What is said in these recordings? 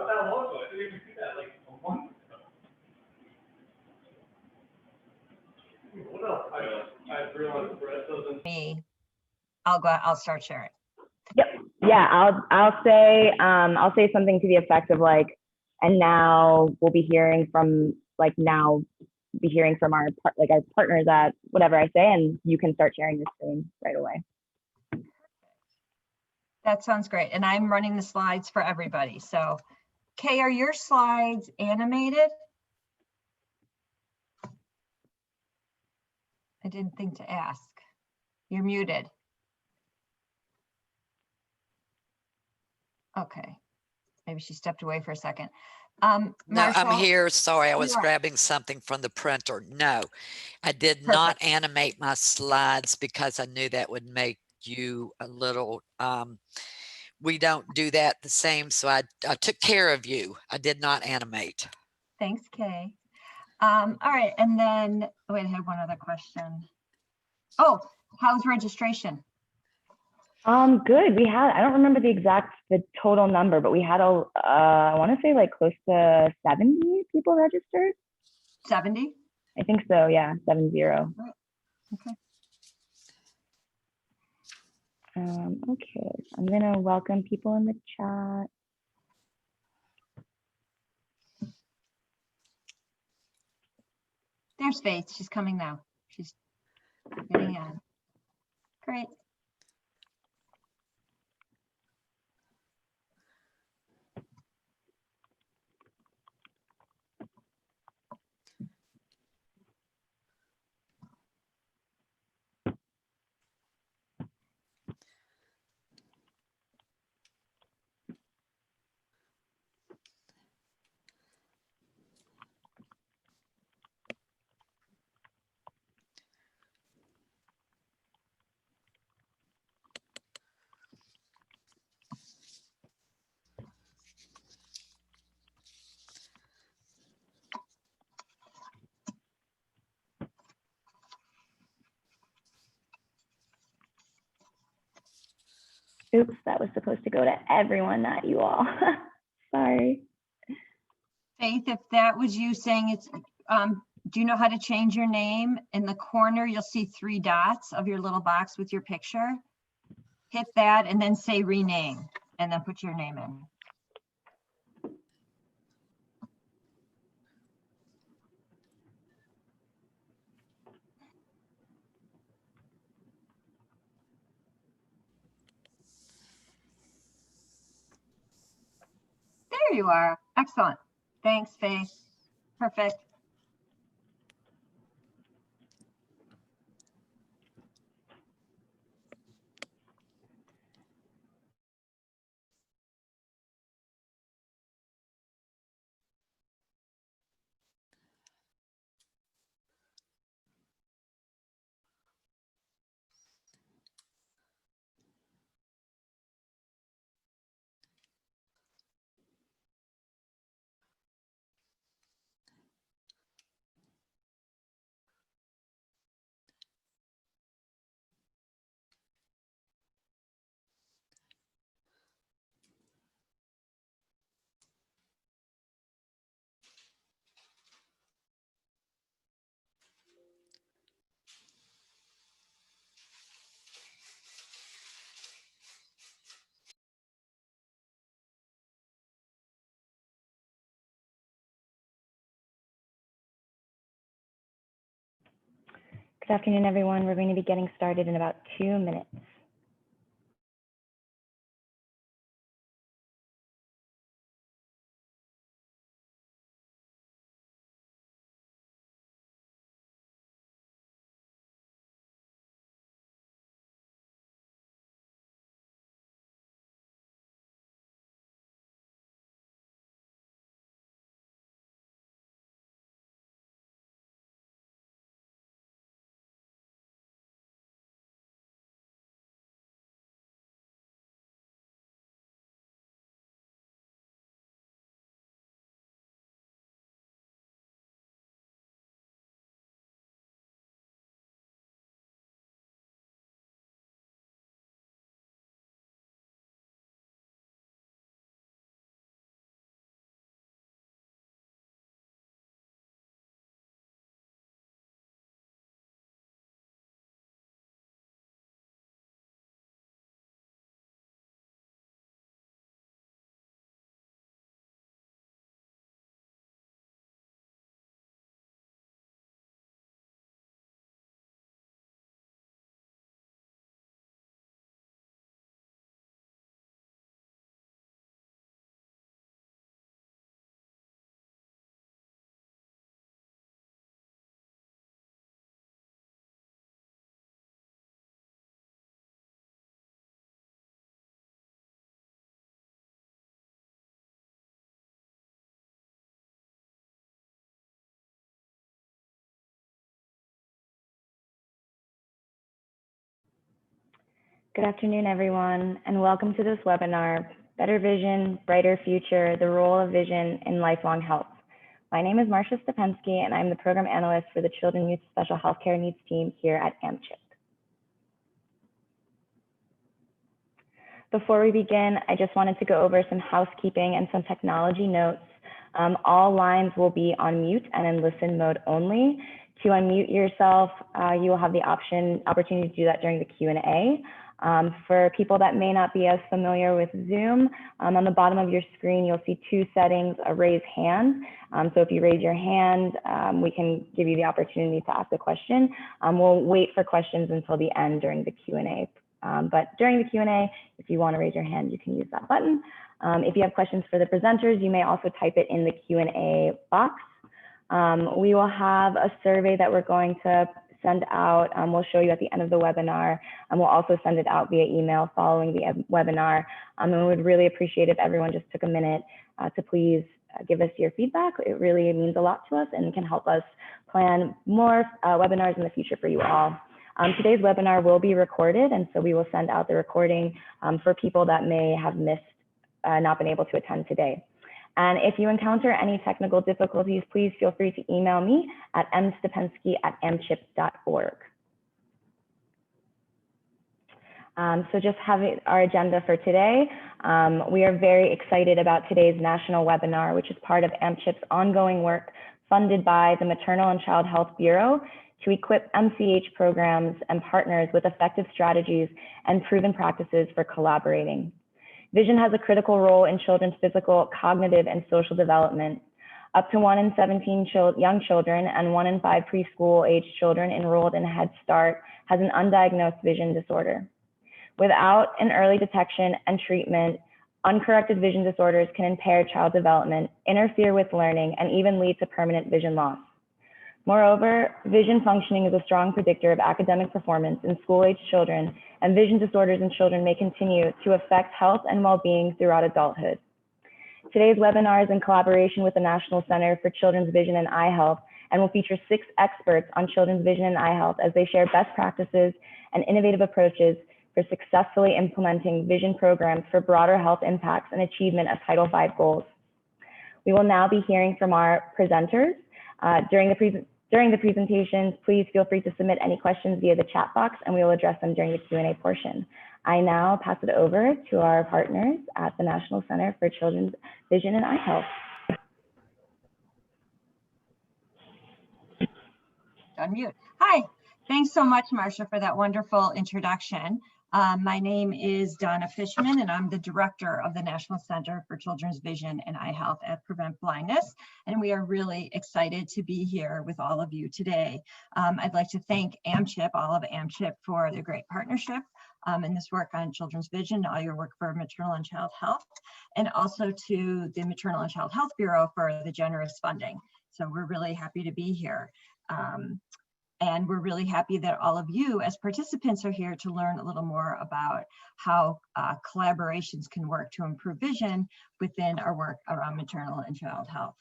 that long ago. I didn't even see that like a month ago. What else? I realized Brett doesn't. Me, I'll start sharing. Yep. Yeah, I'll say something to the effect of like, and now we'll be hearing from our our partners at whatever I say, and you can start sharing your screen right away. That sounds great. And I'm running the slides for everybody. So Kay, are your slides animated? I didn't think to ask. You're muted. Okay. Maybe she stepped away for a second. No, Marshall, I'm here. Sorry, I was you are. grabbing something from the printer. No, I did not animate my slides because I knew that would make you a little, we don't do that the same. So I took care of you. I did not animate. Thanks, Kay. All right. And then, wait, I had one other question. Oh, how's registration? Good. I don't remember the total number, but we had I want to say like close to 70 people registered. 70? I think so. Yeah. 70. Okay. Okay. I'm going to welcome people in the chat. There's Faith. She's coming now. She's getting in. Great. Oops, that was supposed to go to everyone, not you all. Sorry. Faith, if that was you saying it's, do you know how to change your name? In the corner, you'll see 3 dots of your little box with your picture. Hit that and then say rename and then put your name in. There you are. Excellent. Thanks, Faith. Perfect. Good afternoon, everyone. We're going to be getting started in about 2 minutes. Good afternoon, everyone, and welcome to this webinar, Better Vision, Brighter Future, the Role of Vision in Lifelong Health. My name is Marcia Stepensky, and I'm the Program Analyst for the Children and Youth Special Healthcare Needs team here at AMCHIP. Before we begin, I just wanted to go over some housekeeping and some technology notes. All lines will be on mute and in listen mode only. To unmute yourself, you will have the opportunity to do that during the Q&A. For people that may not be as familiar with Zoom, on the bottom of your screen, you'll see two settings, a raise hand. So if you raise your hand, we can give you the opportunity to ask a question. We'll wait for questions until the end during the Q&A. But during the Q&A, if you want to raise your hand, you can use that button. If you have questions for the presenters, you may also type it in the Q&A box. We will have a survey that we're going to send out. We'll show you at the end of the webinar, and we'll also send it out via email following the webinar. And we would really appreciate if everyone just took a minute to please give us your feedback. It really means a lot to us and can help us plan more webinars in the future for you all. Today's webinar will be recorded, and so we will send out the recording for people that may have missed, not been able to attend today. And if you encounter any technical difficulties, please feel free to email me at mstepensky@amchip.org. So just having our agenda for today, we are very excited about today's national webinar, which is part of AMCHIP's ongoing work funded by the Maternal and Child Health Bureau to equip MCH programs and partners with effective strategies and proven practices for collaborating. Vision has a critical role in children's physical, cognitive, and social development. Up to 1 in 17 young children and 1 in 5 preschool-aged children enrolled in Head Start has an undiagnosed vision disorder. Without an early detection and treatment, uncorrected vision disorders can impair child development, interfere with learning, and even lead to permanent vision loss. Moreover, vision functioning is a strong predictor of academic performance in school-aged children, and vision disorders in children may continue to affect health and well-being throughout adulthood. Today's webinar is in collaboration with the National Center for Children's Vision and Eye Health and will feature 6 experts on children's vision and eye health as they share best practices and innovative approaches for successfully implementing vision programs for broader health impacts and achievement of Title V goals. We will now be hearing from our presenters. During the presentations, please feel free to submit any questions via the chat box, and we will address them during the Q&A portion. I now pass it over to our partners at the National Center for Children's Vision and Eye Health. Unmute. Hi, thanks so much, Marcia, for that wonderful introduction. My name is Donna Fishman, and I'm the director of the National Center for Children's Vision and Eye Health at Prevent Blindness. And we are really excited to be here with all of you today. I'd like to thank AMCHIP, all of AMCHIP, for the great partnership in this work on children's vision, all your work for maternal and child health, and also to the Maternal and Child Health Bureau for the generous funding. So we're really happy to be here. And we're really happy that all of you as participants are here to learn a little more about how collaborations can work to improve vision within our work around maternal and child health.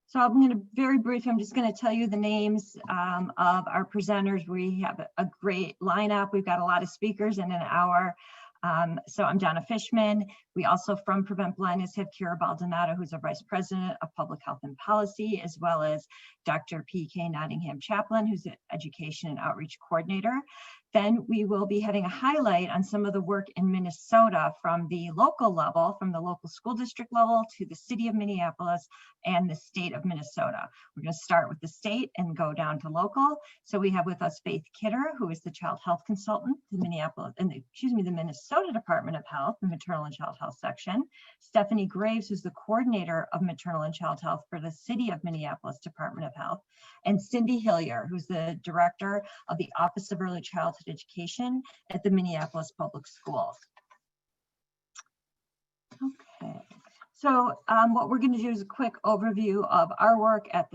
So I'm going to very briefly, I'm just going to tell you the names of our presenters. We have a great lineup. We've got a lot of speakers in an hour. So I'm Donna Fishman. We also from Prevent Blindness have Kira Baldonado, who's our Vice President of Public Health and Policy, as well as Dr. P.K. Nottingham Chaplin, who's the Education and Outreach Coordinator. Then we will be having a highlight on some of the work in Minnesota from the local level, from the local school district level to the city of Minneapolis and the state of Minnesota. We're going to start with the state and go down to local. So we have with us Faith Kidder, who is the child health consultant, the Minnesota Department of Health, the Maternal and Child Health section. Stephanie Graves, who's the coordinator of maternal and child health for the city of Minneapolis Department of Health. And Cindy Hillier, who's the director of the Office of Early Childhood Education at the Minneapolis Public Schools. Okay, so what we're going to do is a quick overview of our work at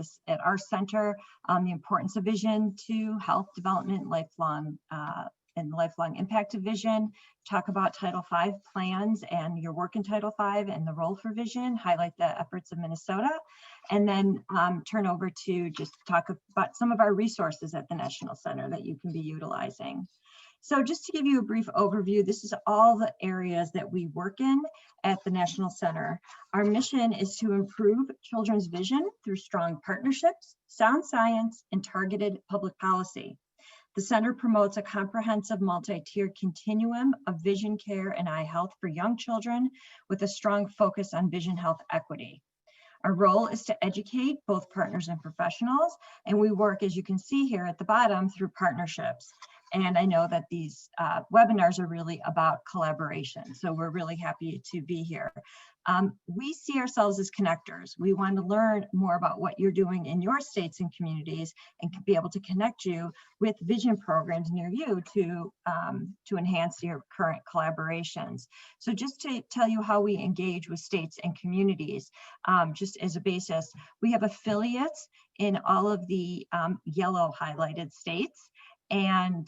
our center, the importance of vision to health development, lifelong impact of vision, talk about Title V plans and your work in Title V and the role for vision, highlight the efforts of Minnesota, and then turn over to just talk about some of our resources at the National Center that you can be utilizing. So just to give you a brief overview, this is all the areas that we work in at the National Center. Our mission is to improve children's vision through strong partnerships, sound science, and targeted public policy. The center promotes a comprehensive multi-tiered continuum of vision care and eye health for young children with a strong focus on vision health equity. Our role is to educate both partners and professionals, and we work, as you can see here at the bottom, through partnerships. And I know that these webinars are really about collaboration, so we're really happy to be here. We see ourselves as connectors. We want to learn more about what you're doing in your states and communities and be able to connect you with vision programs near you to enhance your current collaborations. So just to tell you how we engage with states and communities, just as a basis, we have affiliates in all of the yellow highlighted states. And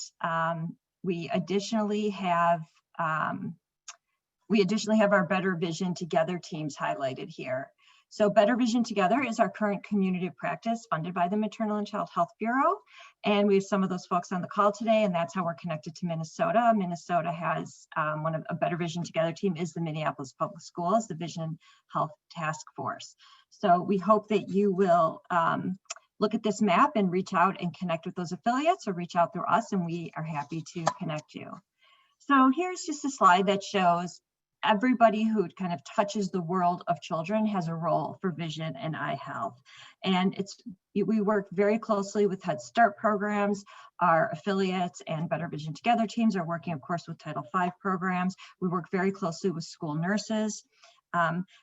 we additionally have our Better Vision Together teams highlighted here. So Better Vision Together is our current community of practice funded by the Maternal and Child Health Bureau. And we have some of those folks on the call today, and that's how we're connected to Minnesota. Minnesota has one of a Better Vision Together team is the Minneapolis Public Schools, the Vision Health Task Force. So we hope that you will look at this map and reach out and connect with those affiliates, or reach out through us, and we are happy to connect you. So here's just a slide that shows everybody who kind of touches the world of children has a role for vision and eye health. And we work very closely with Head Start programs. Our affiliates and Better Vision Together teams are working, of course, with Title V programs. We work very closely with school nurses.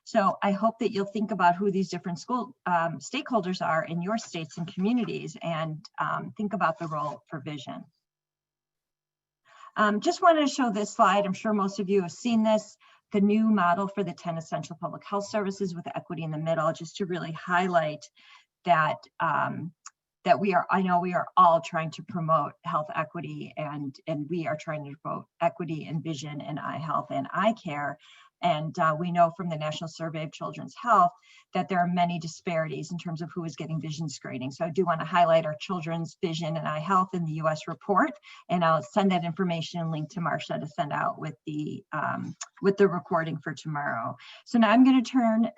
So I hope that you'll think about who these different school stakeholders are in your states and communities, and think about the role for vision. Just wanted to show this slide. I'm sure most of you have seen this, the new model for the 10 essential public health services with equity in the middle, just to really highlight that I know we are all trying to promote health equity, and we are trying to promote equity in vision and eye health and eye care. And we know from the National Survey of Children's Health that there are many disparities in terms of who is getting vision screening. So I do want to highlight our children's vision and eye health in the US report, and I'll send that information and link to Marcia to send out with the recording for tomorrow. So now I'm going to turn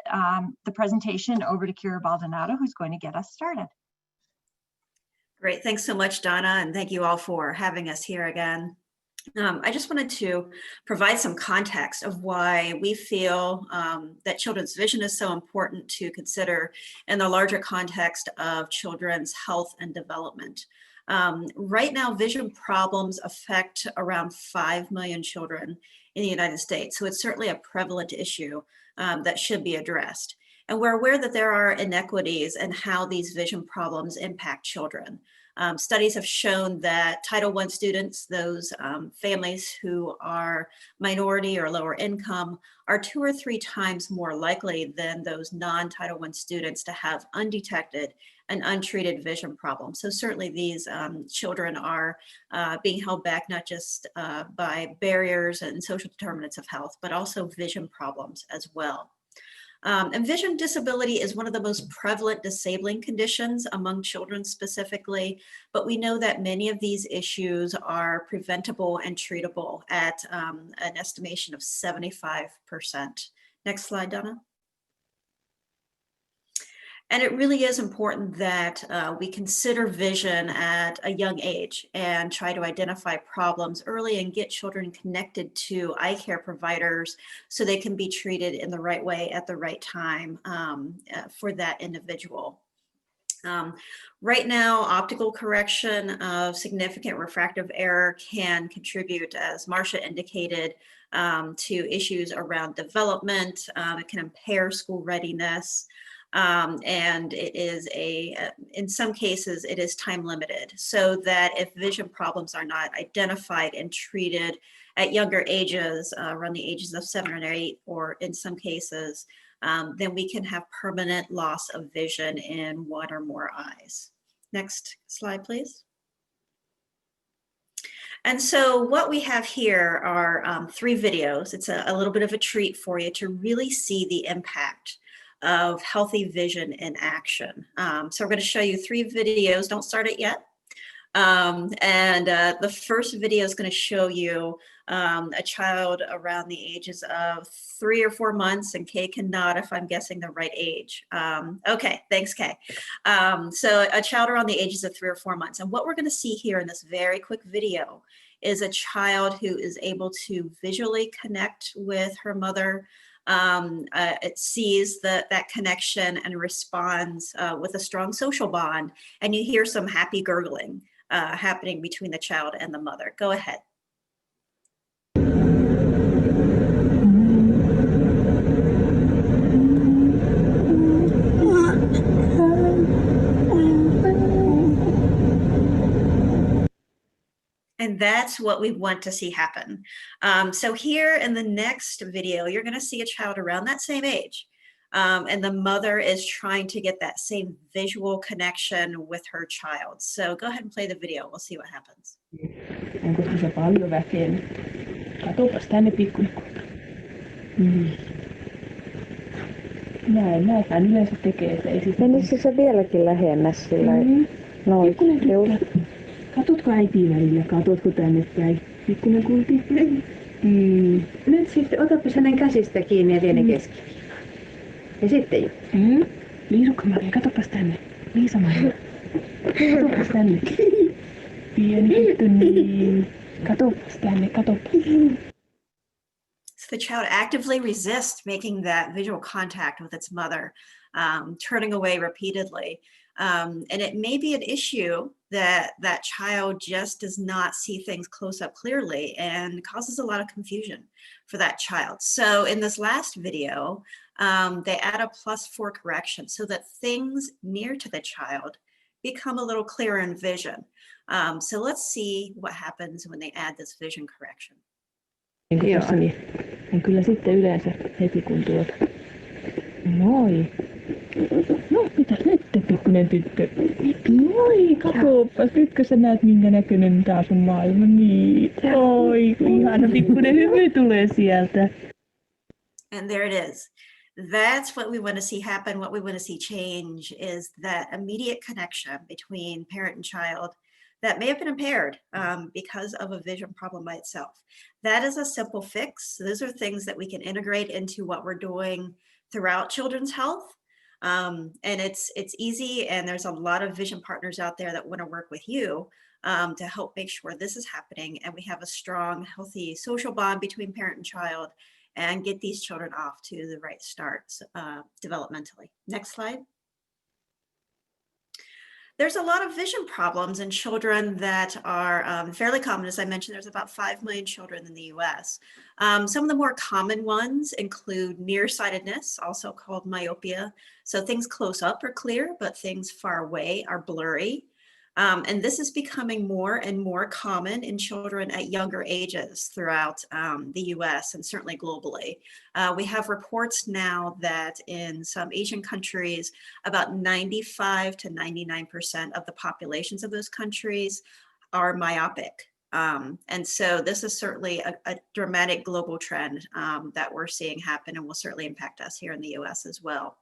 the presentation over to Kira Baldonado, who's going to get us started. Great, thanks so much, Donna, and thank you all for having us here again. I just wanted to provide some context of why we feel that children's vision is so important to consider in the larger context of children's health and development. Right now, vision problems affect around 5 million children in the United States, so it's certainly a prevalent issue that should be addressed. And we're aware that there are inequities in how these vision problems impact children. Studies have shown that Title I students, those families who are minority or lower income, are 2 or 3 times more likely than those non-Title I students to have undetected and untreated vision problems. So certainly these children are being held back not just by barriers and social determinants of health, but also vision problems as well. And vision disability is one of the most prevalent disabling conditions among children specifically, but we know that many of these issues are preventable and treatable at an estimation of 75%. Next slide, Donna. And it really is important that we consider vision at a young age and try to identify problems early and get children connected to eye care providers so they can be treated in the right way at the right time for that individual. Right now, optical correction of significant refractive error can contribute, as Marcia indicated, to issues around development. It can impair school readiness. And it is in some cases, it is time limited, so that if vision problems are not identified and treated at younger ages, around the ages of 7 or 8, or in some cases, then we can have permanent loss of vision in 1 or more eyes. Next slide, please. And so what we have here are 3 videos. It's a little bit of a treat for you to really see the impact of healthy vision in action. So we're going to show you 3 videos. Don't start it yet. The first video is going to show you a child around the ages of 3 or 4 months, and Kay can nod if I'm guessing the right age. Okay, thanks, Kay. So a child around the ages of 3 or 4 months. And what we're going to see here in this very quick video is a child who is able to visually connect with her mother. It sees that connection and responds with a strong social bond. And you hear some happy gurgling happening between the child and the mother. Go ahead. And that's what we want to see happen. So here in the next video, you're going to see a child around that same age. And the mother is trying to get that same visual connection with her child. So go ahead and play the video. We'll see what happens. Onko tässä paljon väkeä nyt? Katopas tänne pikkuinen kulta. Näin yleensä tekee, että ei sitä... Menisikö se vieläkin lähemmäs sillä? Noin. Pikkuinen tyttö. Katotko äitiä välillä? Katotko tänne päin? Pikkuinen kulti. Nyt sitten otapas hänen käsistä kiinni ja vie ne keskiviiva. Ja sitten jo. Liisukka-Maria, katopas tänne. Liisa-Maria. Katopas tänne. Pieni tyttö, niin. Katopas tänne, katopas. So the child actively resists making that visual contact with its mother, turning away repeatedly. And it may be an issue that that child just does not see things close up clearly and causes a lot of confusion for that child. So in this last video, they add a +4 correction so that things near to the child become a little clearer in vision. So let's see what happens when they add this vision correction. Niin kyllä sitten yleensä heti kun Noi. No, mitäs nyt pikkuinen tyttö? Noi, katsopas, nytkö sä näet minkä näköinen taas on maailma? Niin, oi, kun ihana pikkuinen hymy tulee sieltä. And there it is. That's what we want to see happen. What we want to see change is that immediate connection between parent and child that may have been impaired because of a vision problem by itself. That is a simple fix. Those are things that we can integrate into what we're doing throughout children's health. And it's easy, and there's a lot of vision partners out there that want to work with you to help make sure this is happening and we have a strong, healthy social bond between parent and child and get these children off to the right starts developmentally. Next slide. There's a lot of vision problems in children that are fairly common. As I mentioned, there's about 5 million children in the US. Some of the more common ones include nearsightedness, also called myopia. So things close up are clear, but things far away are blurry. And this is becoming more and more common in children at younger ages throughout the US and certainly globally. We have reports now that in some Asian countries, about 95 to 99% of the populations of those countries are myopic. And so this is certainly a dramatic global trend that we're seeing happen and will certainly impact us here in the US as well.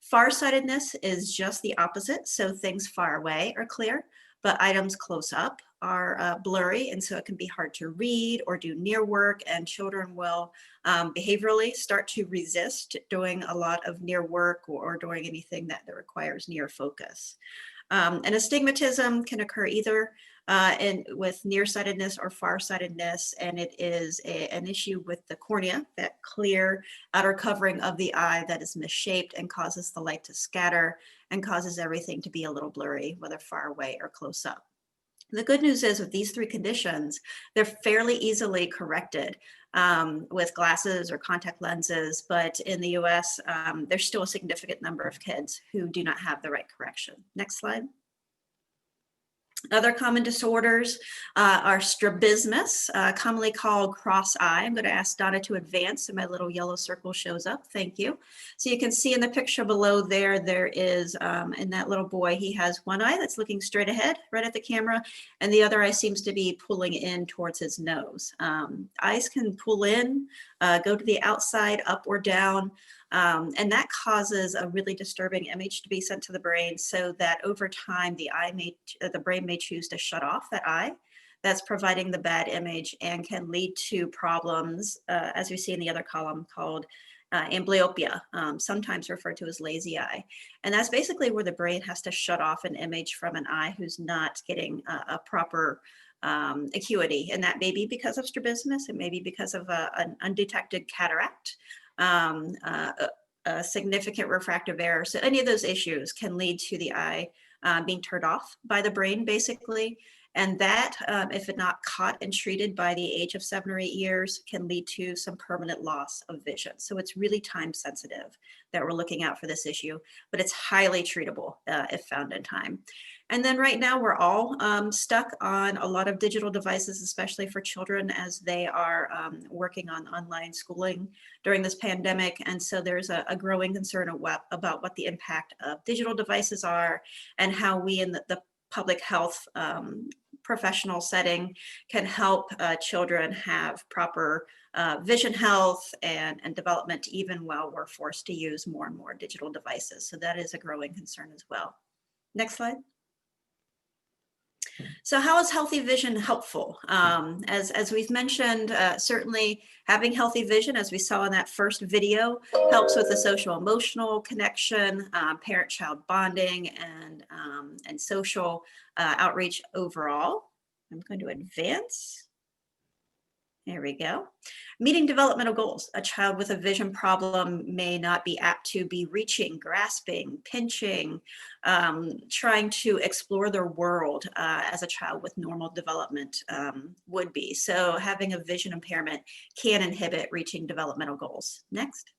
Farsightedness is just the opposite. So things far away are clear, but items close up are blurry. And so it can be hard to read or do near work, and children will behaviorally start to resist doing a lot of near work or doing anything that requires near focus. And astigmatism can occur either with nearsightedness or farsightedness, and it is an issue with the cornea, that clear outer covering of the eye that is misshaped and causes the light to scatter and causes everything to be a little blurry, whether far away or close up. The good news is with these 3 conditions, they're fairly easily corrected with glasses or contact lenses, but in the US, there's still a significant number of kids who do not have the right correction. Next slide. Other common disorders are strabismus, commonly called cross eye. I'm going to ask Donna to advance so my little yellow circle shows up. Thank you. So you can see in the picture below there is, in that little boy, he has one eye that's looking straight ahead, right at the camera, and the other eye seems to be pulling in towards his nose. Eyes can pull in go to the outside, up or down. And that causes a really disturbing image to be sent to the brain, so that over time the brain may choose to shut off that eye that's providing the bad image, and can lead to problems, as we see in the other column, called amblyopia, sometimes referred to as lazy eye. And that's basically where the brain has to shut off an image from an eye who's not getting a proper acuity. And that may be because of strabismus, it may be because of an undetected cataract, a significant refractive error. So any of those issues can lead to the eye being turned off by the brain, basically. And that, if it not caught and treated by the age of 7 or 8 years, can lead to some permanent loss of vision. So it's really time sensitive that we're looking out for this issue, but it's highly treatable if found in time. And then right now we're all stuck on a lot of digital devices, especially for children as they are working on online schooling during this pandemic. And so there's a growing concern about what the impact of digital devices are, and how we in the public health professional setting can help children have proper vision health and development, even while we're forced to use more and more digital devices. So that is a growing concern as well. Next slide. So how is healthy vision helpful? As we've mentioned, certainly having healthy vision, as we saw in that first video, helps with the social emotional connection, parent-child bonding, and social outreach overall. I'm going to advance. There we go. Meeting developmental goals. A child with a vision problem may not be apt to be reaching, grasping, pinching, trying to explore their world as a child with normal development would be. So having a vision impairment can inhibit reaching developmental goals. Next.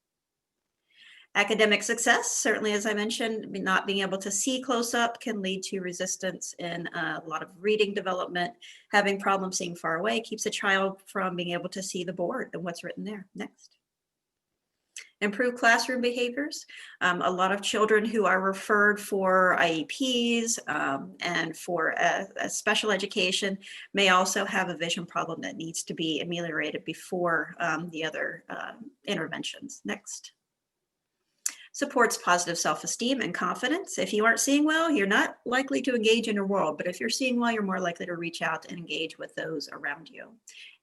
Academic success, certainly, as I mentioned, not being able to see close up can lead to resistance in a lot of reading development. Having problems seeing far away keeps a child from being able to see the board and what's written there. Next. Improved classroom behaviors. A lot of children who are referred for IEPs and for a special education may also have a vision problem that needs to be ameliorated before the other interventions. Next. Supports positive self-esteem and confidence. If you aren't seeing well, you're not likely to engage in your world, but if you're seeing well, you're more likely to reach out and engage with those around you.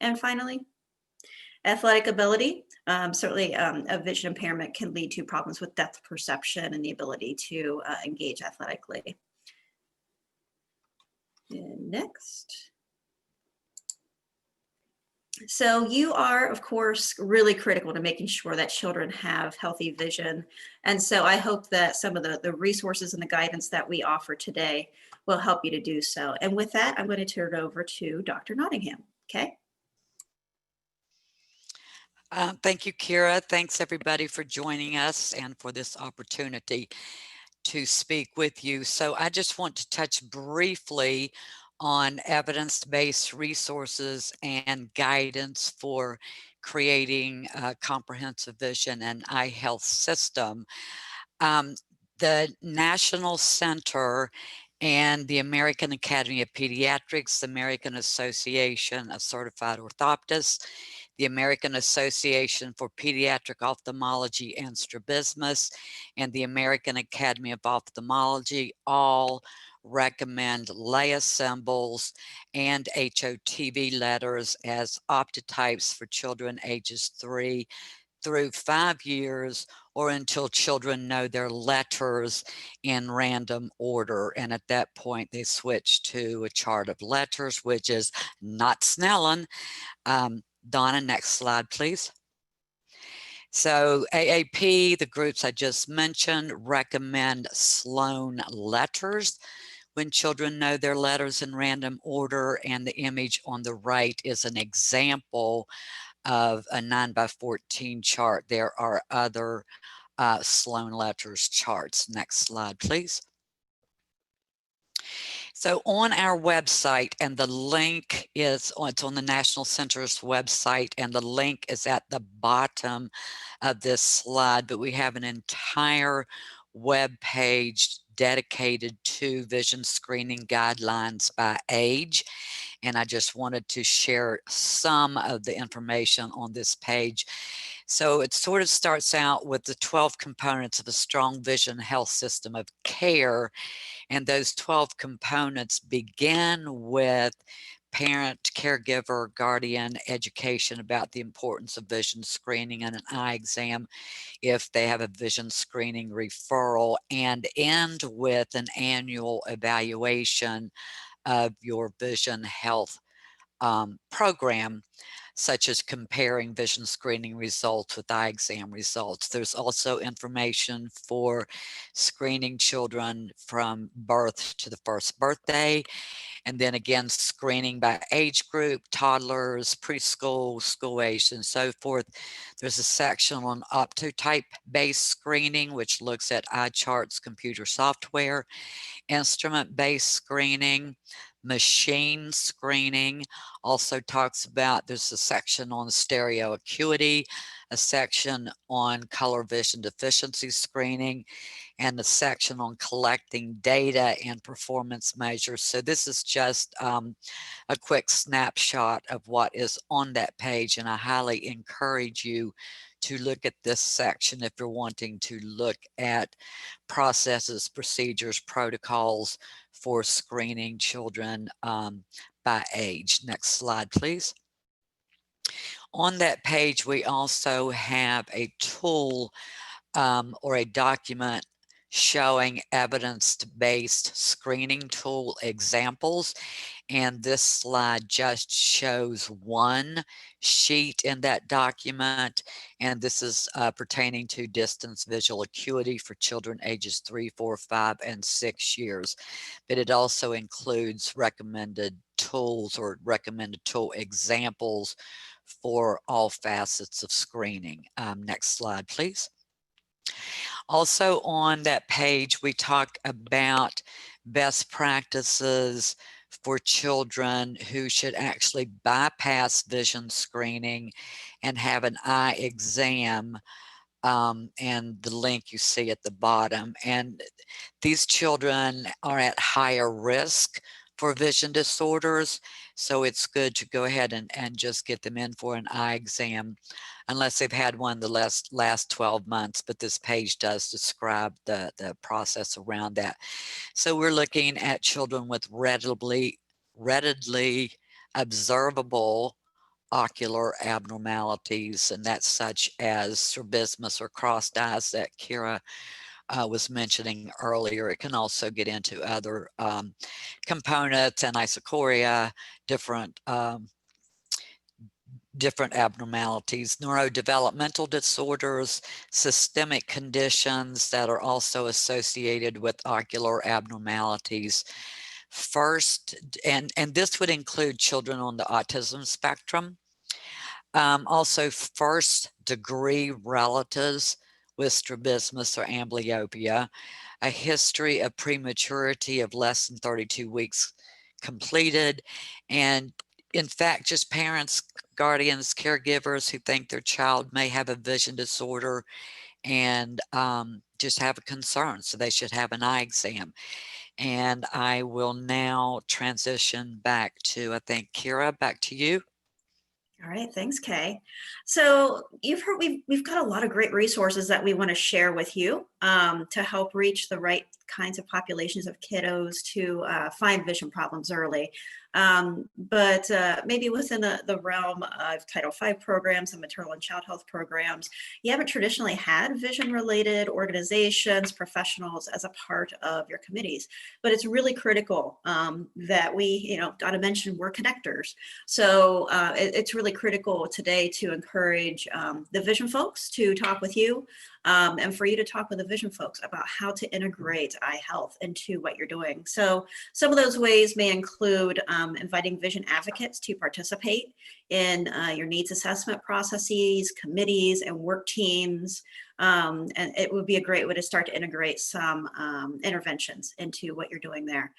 And finally, athletic ability. Certainly a vision impairment can lead to problems with depth perception and the ability to engage athletically. And next. So you are, of course, really critical to making sure that children have healthy vision. And so I hope that some of the resources and the guidance that we offer today will help you to do so. And with that, I'm going to turn it over to Dr. Nottingham. Okay. Thank you, Kira. Thanks, everybody, for joining us and for this opportunity to speak with you. So I just want to touch briefly on evidence-based resources and guidance for creating a comprehensive vision and eye health system. The National Center and the American Academy of Pediatrics, the American Association of Certified Orthoptists, the American Association for Pediatric Ophthalmology and Strabismus, and the American Academy of Ophthalmology all recommend LEA symbols and HOTV letters as optotypes for children ages 3 through 5 years, or until children know their letters in random order. And at that point, they switch to a chart of letters, which is not Snellen. Donna, next slide, please. So AAP, the groups I just mentioned, recommend Sloan letters when children know their letters in random order, and the image on the right is an example of a 9x14 chart. There are other Sloan letters charts. Next slide, please. So on our website, and the link is, it's on the National Center's website, and the link is at the bottom of this slide, but we have an entire web page dedicated to vision screening guidelines by age. and I just wanted to share some of the information on this page. So it sort of starts out with the 12 components of a strong vision health system of care. And those 12 components begin with parent, caregiver, guardian education about the importance of vision screening and an eye exam if they have a vision screening referral, and end with an annual evaluation of your vision health program, such as comparing vision screening results with eye exam results. There's also information for screening children from birth to the first birthday, and then again, screening by age group, toddlers, preschool, school age, and so forth. There's a section on optotype-based screening, which looks at eye charts, computer software, instrument-based screening, machine screening. Also talks about, there's a section on stereo acuity, a section on color vision deficiency screening, and a section on collecting data and performance measures. So this is just a quick snapshot of what is on that page, and I highly encourage you to look at this section if you're wanting to look at processes, procedures, protocols for screening children by age. Next slide, please. On that page, we also have a tool or a document showing evidence-based screening tool examples. And this slide just shows one sheet in that document. And this is pertaining to distance visual acuity for children ages 3, 4, 5, and 6 years. But it also includes recommended tools or recommended tool examples for all facets of screening. Next slide, please. Also on that page, we talk about best practices for children who should actually bypass vision screening and have an eye exam, and the link you see at the bottom. And these children are at higher risk for vision disorders, so it's good to go ahead and just get them in for an eye exam unless they've had one the last 12 months, but this page does describe the process around that. So we're looking at children with readily observable ocular abnormalities, and that's such as strabismus or crossed eyes that Kira was mentioning earlier. It can also get into other components, anisocoria, different abnormalities, neurodevelopmental disorders, systemic conditions that are also associated with ocular abnormalities. First, and this would include children on the autism spectrum. Also, first degree relatives with strabismus or amblyopia, a history of prematurity of less than 32 weeks completed, and in fact, just parents, guardians, caregivers who think their child may have a vision disorder and just have a concern, so they should have an eye exam. And I will now transition back to, I think, Kira, back to you. All right, thanks, Kay. So you've heard we've got a lot of great resources that we want to share with you to help reach the right kinds of populations of kiddos to find vision problems early. But maybe within the realm of Title V programs and maternal and child health programs, you haven't traditionally had vision-related organizations, professionals as a part of your committees. But it's really critical that we, Donna mentioned, we're connectors. So it's really critical today to encourage the vision folks to talk with you and for you to talk with the vision folks about how to integrate eye health into what you're doing. So some of those ways may include inviting vision advocates to participate in your needs assessment processes, committees, and work teams. And it would be a great way to start to integrate some interventions into what you're doing there.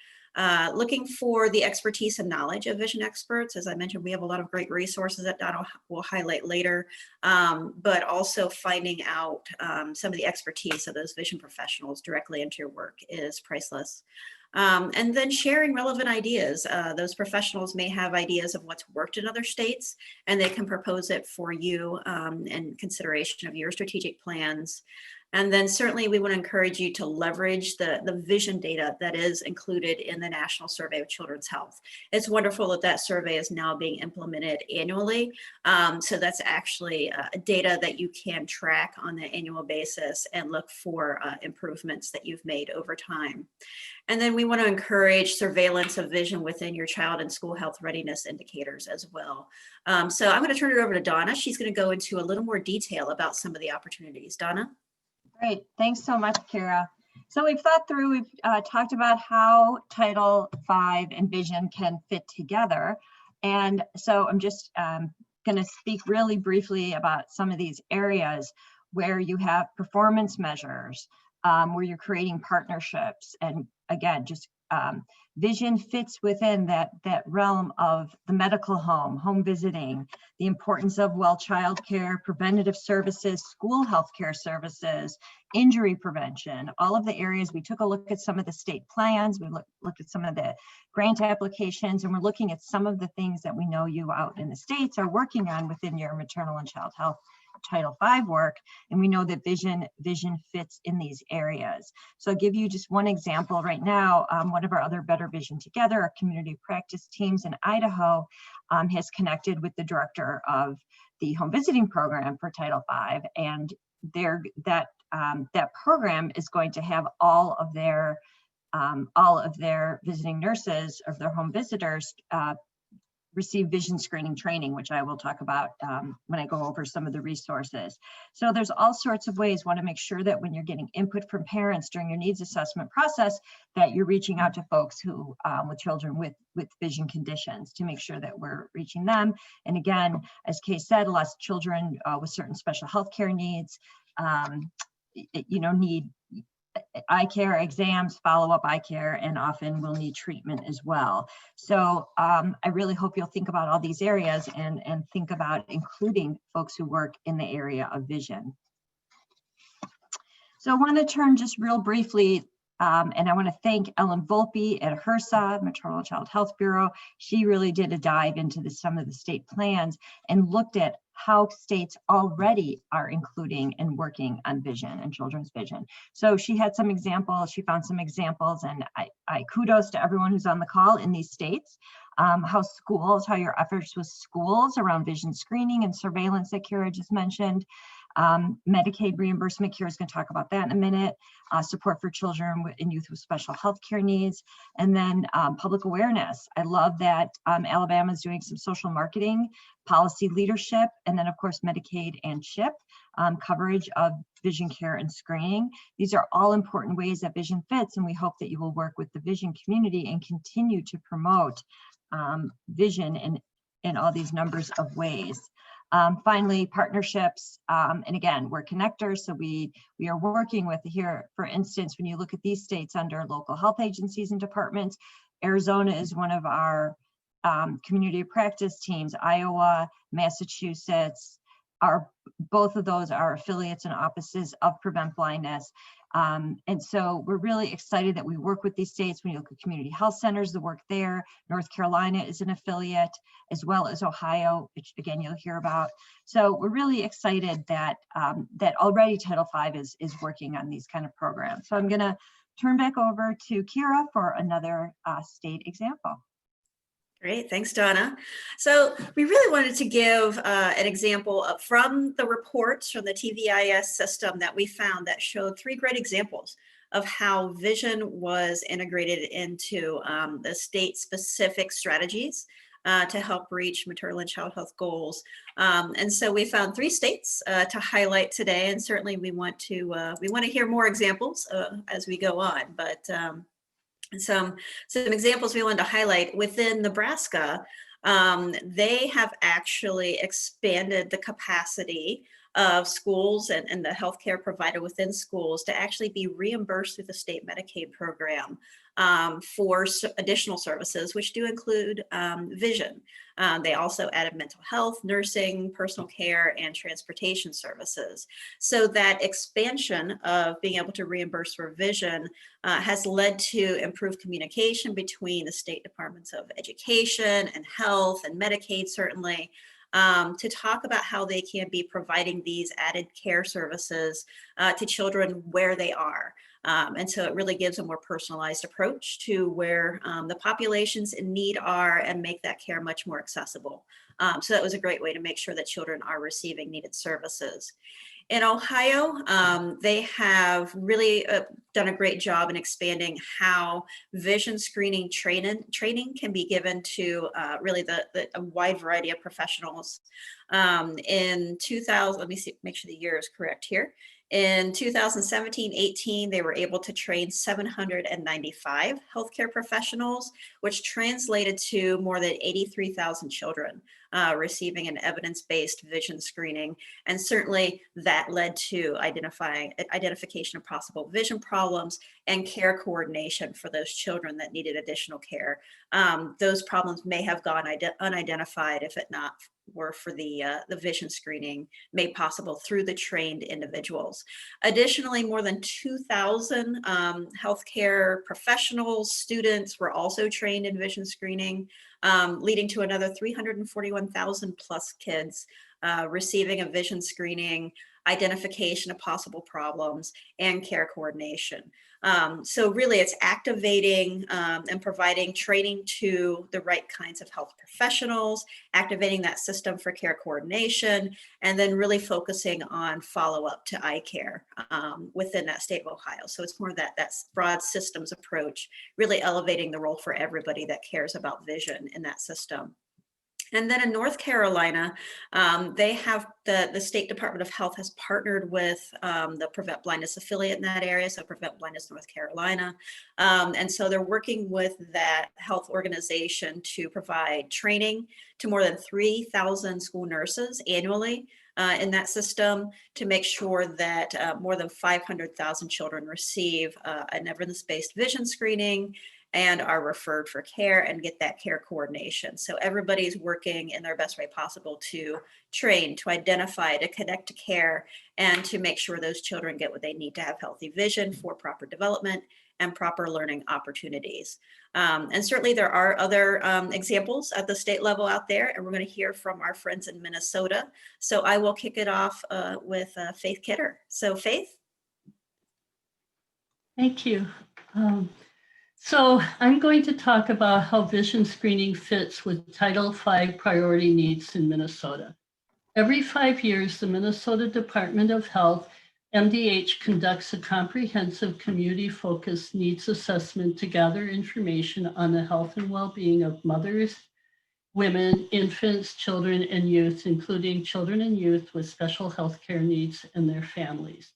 Looking for the expertise and knowledge of vision experts. As I mentioned, we have a lot of great resources that Donna will highlight later, but also finding out some of the expertise of those vision professionals directly into your work is priceless. And then sharing relevant ideas. Those professionals may have ideas of what's worked in other states, and they can propose it for you in consideration of your strategic plans. And then certainly we want to encourage you to leverage the vision data that is included in the National Survey of Children's Health. It's wonderful that that survey is now being implemented annually. So that's actually data that you can track on an annual basis and look for improvements that you've made over time. And then we want to encourage surveillance of vision within your child and school health readiness indicators as well. So I'm going to turn it over to Donna. She's going to go into a little more detail about some of the opportunities. Donna? Great, thanks so much, Kara. So we've thought through, we've talked about how Title V and vision can fit together. And so I'm just going to speak really briefly about some of these areas where you have performance measures, where you're creating partnerships. And again, just vision fits within that realm of the medical home visiting, the importance of well child care, preventative services, school healthcare services, injury prevention, all of the areas. We took a look at some of the state plans, we looked at some of the grant applications, and we're looking at some of the things that we know you out in the States are working on within your maternal and child health Title V work, and we know that vision fits in these areas. So I'll give you just one example right now. One of our other Better Vision Together, our community practice teams in Idaho, has connected with the director of the home visiting program for Title V, and that program is going to have all of their visiting nurses, of their home visitors, receive vision screening training, which I will talk about when I go over some of the resources. So there's all sorts of ways. Want to make sure that when you're getting input from parents during your needs assessment process, that you're reaching out to folks who with children with vision conditions to make sure that we're reaching them. And again, as Kay said, lots of children with certain special healthcare needs, need eye care, exams, follow-up eye care, and often will need treatment as well. So I really hope you'll think about all these areas and think about including folks who work in the area of vision. So I want to turn just real briefly, and I want to thank Ellen Volpe at HRSA, Maternal and Child Health Bureau. She really did a dive into some of the state plans and looked at how states already are including and working on vision and children's vision. So she had some examples, she found some examples, and I kudos to everyone who's on the call in these states. How your efforts with schools around vision screening and surveillance that Kara just mentioned. Medicaid reimbursement, Kira's going to talk about that in a minute. Support for children and youth with special health care needs. And then public awareness. I love that Alabama is doing some social marketing, policy leadership, and then of course Medicaid and CHIP coverage of vision care and screening. These are all important ways that vision fits, and we hope that you will work with the vision community and continue to promote vision in all these numbers of ways. Finally, partnerships, and again, we're connectors, so we are working with here, for instance, when you look at these states under local health agencies and departments, Arizona is one of our community practice teams, Iowa, Massachusetts, both of those are affiliates and offices of Prevent Blindness. And so we're really excited that we work with these states. When you look at community health centers, the work there, North Carolina is an affiliate, as well as Ohio, which again, you'll hear about. So we're really excited that that already Title V is working on these kind of programs. So I'm gonna turn back over to Kira for another state example. Great, thanks, Donna. So we really wanted to give an example from the reports from the TVIS system that we found that showed 3 great examples of how vision was integrated into the state-specific strategies to help reach maternal and child health goals. And so we found 3 states to highlight today, and certainly we want to hear more examples as we go on. But some examples we wanted to highlight within Nebraska, they have actually expanded the capacity of schools and the healthcare provider within schools to actually be reimbursed through the state Medicaid program for additional services, which do include vision. They also added mental health, nursing, personal care, and transportation services. So that expansion of being able to reimburse for vision has led to improved communication between the state departments of education and health and Medicaid, certainly, to talk about how they can be providing these added care services to children where they are. And so it really gives a more personalized approach to where the populations in need are and make that care much more accessible. So that was a great way to make sure that children are receiving needed services. In Ohio, they have really done a great job in expanding how vision screening training can be given to really a wide variety of professionals. In 2000, let me see, make sure the year is correct here. In 2017-18, they were able to train 795 healthcare professionals, which translated to more than 83,000 children receiving an evidence-based vision screening. And certainly that led to identification of possible vision problems and care coordination for those children that needed additional care. Those problems may have gone unidentified if it not were for the vision screening made possible through the trained individuals. Additionally, more than 2,000 healthcare professionals, students were also trained in vision screening, leading to another 341,000 plus kids receiving a vision screening, identification of possible problems, and care coordination. So really it's activating and providing training to the right kinds of health professionals, activating that system for care coordination, and then really focusing on follow-up to eye care within that state of Ohio. So it's more that broad systems approach, really elevating the role for everybody that cares about vision in that system. And then in North Carolina, they have the State Department of Health has partnered with the Prevent Blindness affiliate in that area, so Prevent Blindness North Carolina. And so they're working with that health organization to provide training to more than 3,000 school nurses annually in that system to make sure that more than 500,000 children receive an evidence-based vision screening and are referred for care and get that care coordination. So everybody's working in their best way possible to train, to identify, to connect to care, and to make sure those children get what they need to have healthy vision for proper development and proper learning opportunities. And certainly there are other examples at the state level out there, and we're going to hear from our friends in Minnesota. So I will kick it off with Faith Kidder. So Faith. Thank you. So I'm going to talk about how vision screening fits with Title V priority needs in Minnesota. Every 5 years, the Minnesota Department of Health, MDH, conducts a comprehensive community-focused needs assessment to gather information on the health and well-being of mothers, women, infants, children, and youth, including children and youth with special health care needs and their families.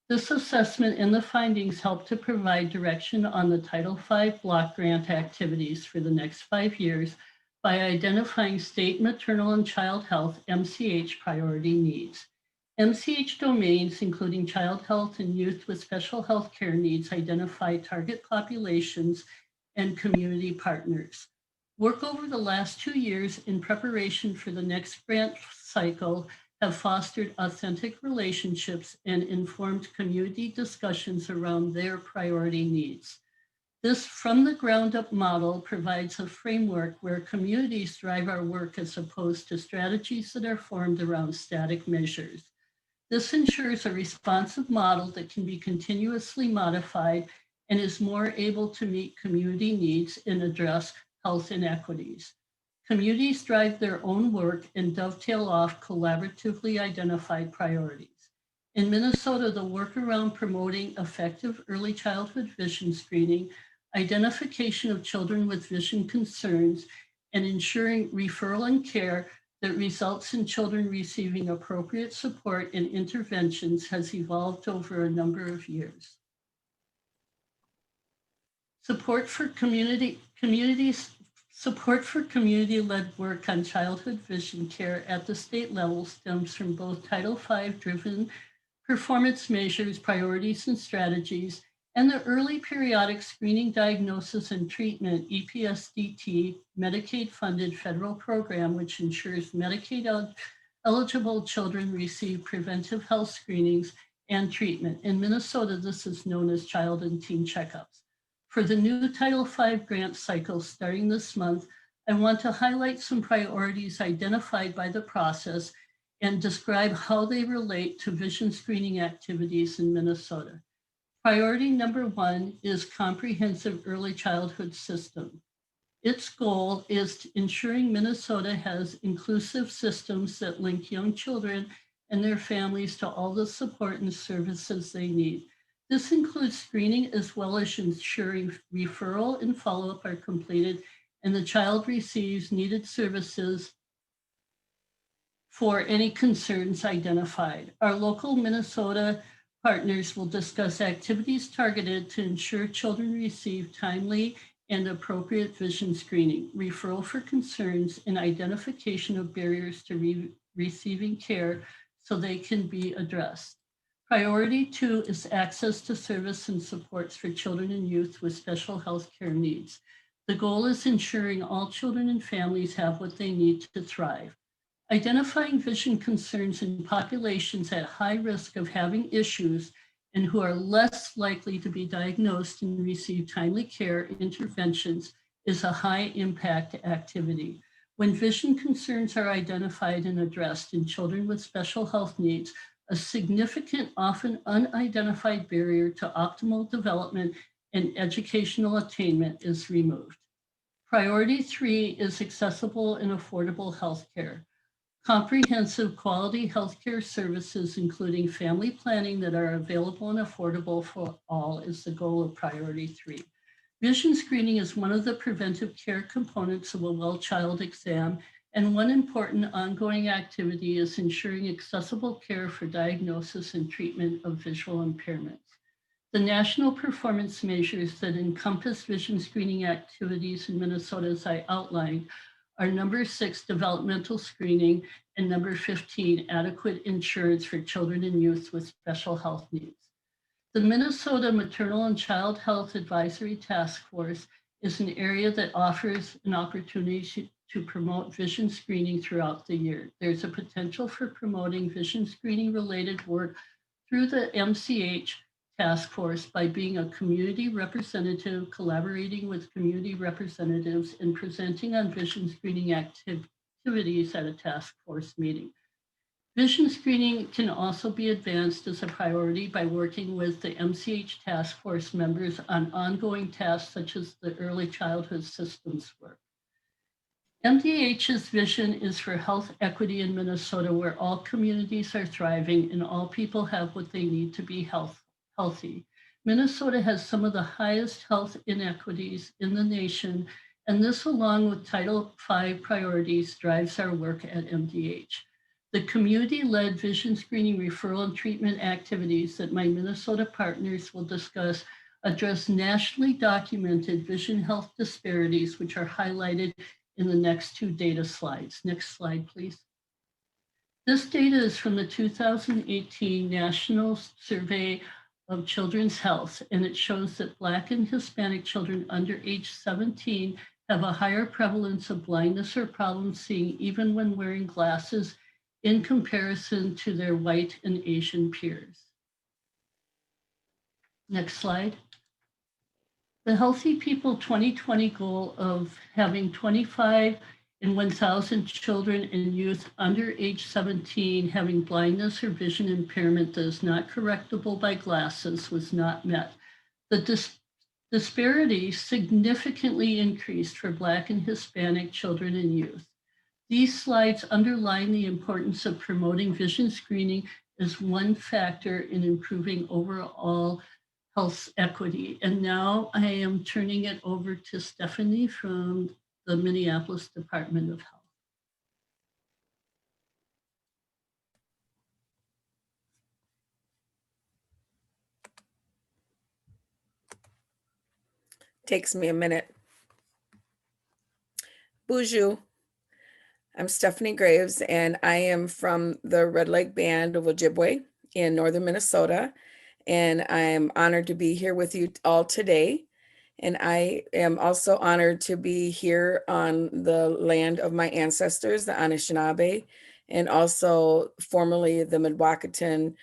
This assessment and the findings help to provide direction on the Title V block grant activities for the next 5 years by identifying state maternal and child health MCH priority needs. MCH domains, including child health and youth with special health care needs, identify target populations and community partners. Work over the last 2 years in preparation for the next grant cycle have fostered authentic relationships and informed community discussions around their priority needs. This from the ground up model provides a framework where communities drive our work as opposed to strategies that are formed around static measures. This ensures a responsive model that can be continuously modified and is more able to meet community needs and address health inequities. Communities drive their own work and dovetail off collaboratively identified priorities. In Minnesota, the work around promoting effective early childhood vision screening, identification of children with vision concerns, and ensuring referral and care that results in children receiving appropriate support and interventions has evolved over a number of years. Support for communities Support for community-led work on childhood vision care at the state level stems from both Title V-driven performance measures, priorities, and strategies, and the Early Periodic Screening, Diagnosis, and Treatment, EPSDT, Medicaid-funded federal program, which ensures Medicaid-eligible children receive preventive health screenings and treatment. In Minnesota, this is known as child and teen checkups. For the new Title V grant cycle starting this month, I want to highlight some priorities identified by the process and describe how they relate to vision screening activities in Minnesota. Priority number 1 is comprehensive early childhood system. Its goal is ensuring Minnesota has inclusive systems that link young children and their families to all the support and services they need. This includes screening as well as ensuring referral and follow-up are completed and the child receives needed services for any concerns identified. Our local Minnesota partners will discuss activities targeted to ensure children receive timely and appropriate vision screening, referral for concerns, and identification of barriers to receiving care so they can be addressed. Priority 2 is access to service and supports for children and youth with special health care needs. The goal is ensuring all children and families have what they need to thrive. Identifying vision concerns in populations at high risk of having issues and who are less likely to be diagnosed and receive timely care interventions is a high impact activity. When vision concerns are identified and addressed in children with special health needs, a significant, often unidentified barrier to optimal development and educational attainment is removed. Priority 3 is accessible and affordable healthcare. Comprehensive quality healthcare services, including family planning that are available and affordable for all, is the goal of priority 3. Vision screening is one of the preventive care components of a well child exam, and one important ongoing activity is ensuring accessible care for diagnosis and treatment of visual impairments. The national performance measures that encompass vision screening activities in Minnesota, as I outlined, are number 6, developmental screening, and number 15, adequate insurance for children and youth with special health needs. The Minnesota Maternal and Child Health Advisory Task Force is an area that offers an opportunity to promote vision screening throughout the year. There's a potential for promoting vision screening related work through the MCH task force by being a community representative, collaborating with community representatives, and presenting on vision screening activities at a task force meeting. Vision screening can also be advanced as a priority by working with the MCH task force members on ongoing tasks such as the early childhood systems work. MDH's vision is for health equity in Minnesota, where all communities are thriving and all people have what they need to be healthy. Minnesota has some of the highest health inequities in the nation, and this, along with Title V priorities, drives our work at MDH. The community-led vision screening, referral, and treatment activities that my Minnesota partners will discuss address nationally documented vision health disparities, which are highlighted in the next 2 data slides. Next slide, please. This data is from the 2018 National Survey of Children's Health, and it shows that Black and Hispanic children under age 17 have a higher prevalence of blindness or problems seeing even when wearing glasses in comparison to their white and Asian peers. Next slide. The Healthy People 2020 goal of having 25 in 1,000 children and youth under age 17 having blindness or vision impairment that is not correctable by glasses was not met. The disparity significantly increased for Black and Hispanic children and youth. These slides underline the importance of promoting vision screening as one factor in improving overall health equity. And now I am turning it over to Stephanie from the Minneapolis Department of Health. Takes me a minute. Bonjour. I'm Stephanie Graves, and I am from the Red Lake Band of Ojibwe in northern Minnesota. And I am honored to be here with you all today. And I am also honored to be here on the land of my ancestors, the Anishinaabe, and also formerly the Midwakaton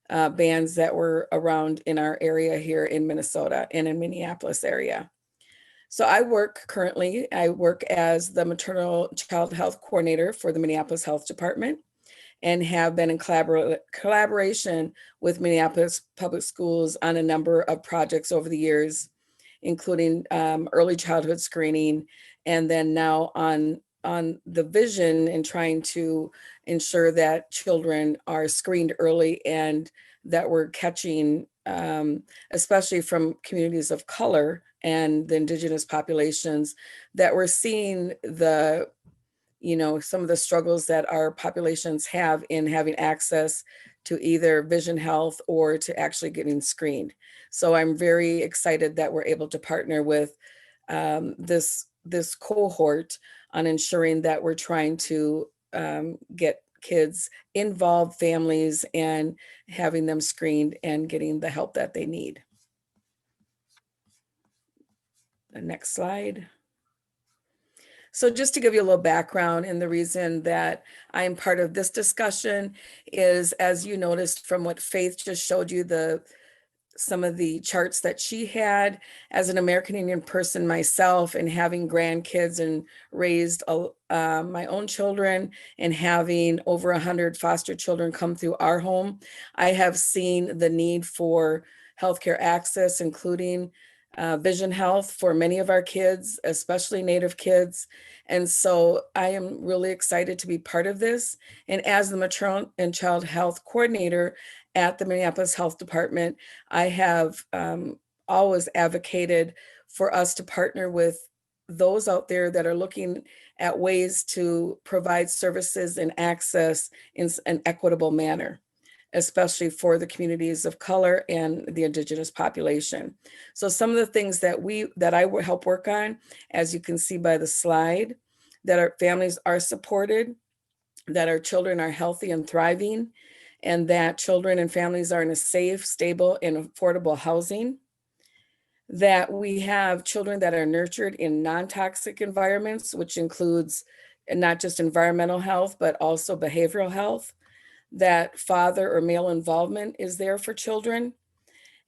bands that were around in our area here in Minnesota and in Minneapolis area. So I work as the maternal child health coordinator for the Minneapolis Health Department and have been in collaboration with Minneapolis Public Schools on a number of projects over the years, including early childhood screening, and then now on the vision and trying to ensure that children are screened early and that we're catching, especially from communities of color and the indigenous populations, that we're seeing some of the struggles that our populations have in having access to either vision health or to actually getting screened. So I'm very excited that we're able to partner with this cohort on ensuring that we're trying to get kids involved, families, and having them screened and getting the help that they need. The next slide. So just to give you a little background, and the reason that I'm part of this discussion is, as you noticed from what Faith just showed you, some of the charts that she had, as an American Indian person myself, and having grandkids and raised my own children and having over 100 foster children come through our home, I have seen the need for healthcare access, including vision health for many of our kids, especially Native kids. And so I am really excited to be part of this. And as the maternal and child health coordinator at the Minneapolis Health Department, I have always advocated for us to partner with those out there that are looking at ways to provide services and access in an equitable manner, especially for the communities of color and the indigenous population. So some of the things that I will help work on, as you can see by the slide, that our families are supported, that our children are healthy and thriving, and that children and families are in a safe, stable, and affordable housing, that we have children that are nurtured in non-toxic environments, which includes not just environmental health, but also behavioral health, that father or male involvement is there for children,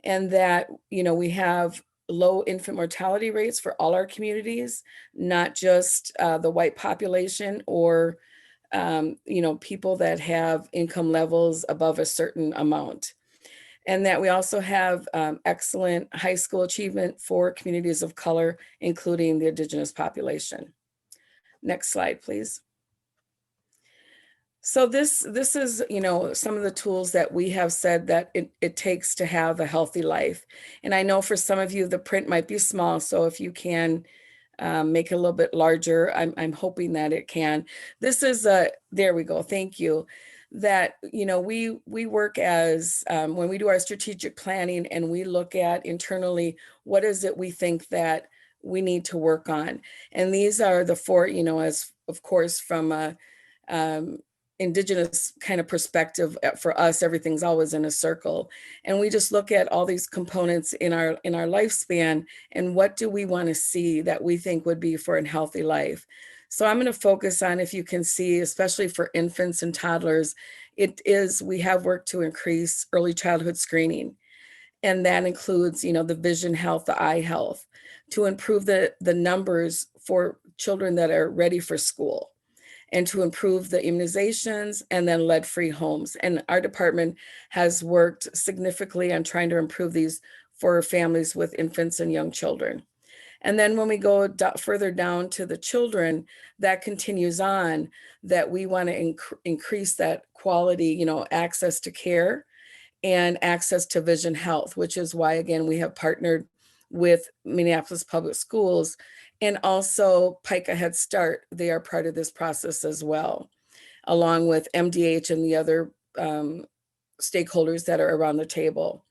and that, we have low infant mortality rates for all our communities, not just the white population or, people that have income levels above a certain amount. And that we also have excellent high school achievement for communities of color, including the indigenous population. Next slide, please. So this is, some of the tools that we have said that it takes to have a healthy life. And I know for some of you, the print might be small. So if you can make it a little bit larger, I'm hoping that it can. This is there we go. Thank you. That, we work as, when we do our strategic planning and we look at internally, what is it we think that we need to work on? And these are the four, as of course, from a, indigenous kind of perspective, for us, everything's always in a circle. And we just look at all these components in our lifespan, and what do we want to see that we think would be for a healthy life. So I'm going to focus on, if you can see, especially for infants and toddlers, we have worked to increase early childhood screening. And that includes, the vision health, the eye health, to improve the numbers for children that are ready for school, and to improve the immunizations, and then lead-free homes. And our department has worked significantly on trying to improve these for families with infants and young children. And then when we go further down to the children, that continues on, that we want to increase that quality, access to care and access to vision health, which is why, again, we have partnered with Minneapolis Public Schools, and also PICA Head Start. They are part of this process as well, along with MDH and the other stakeholders that are around the table.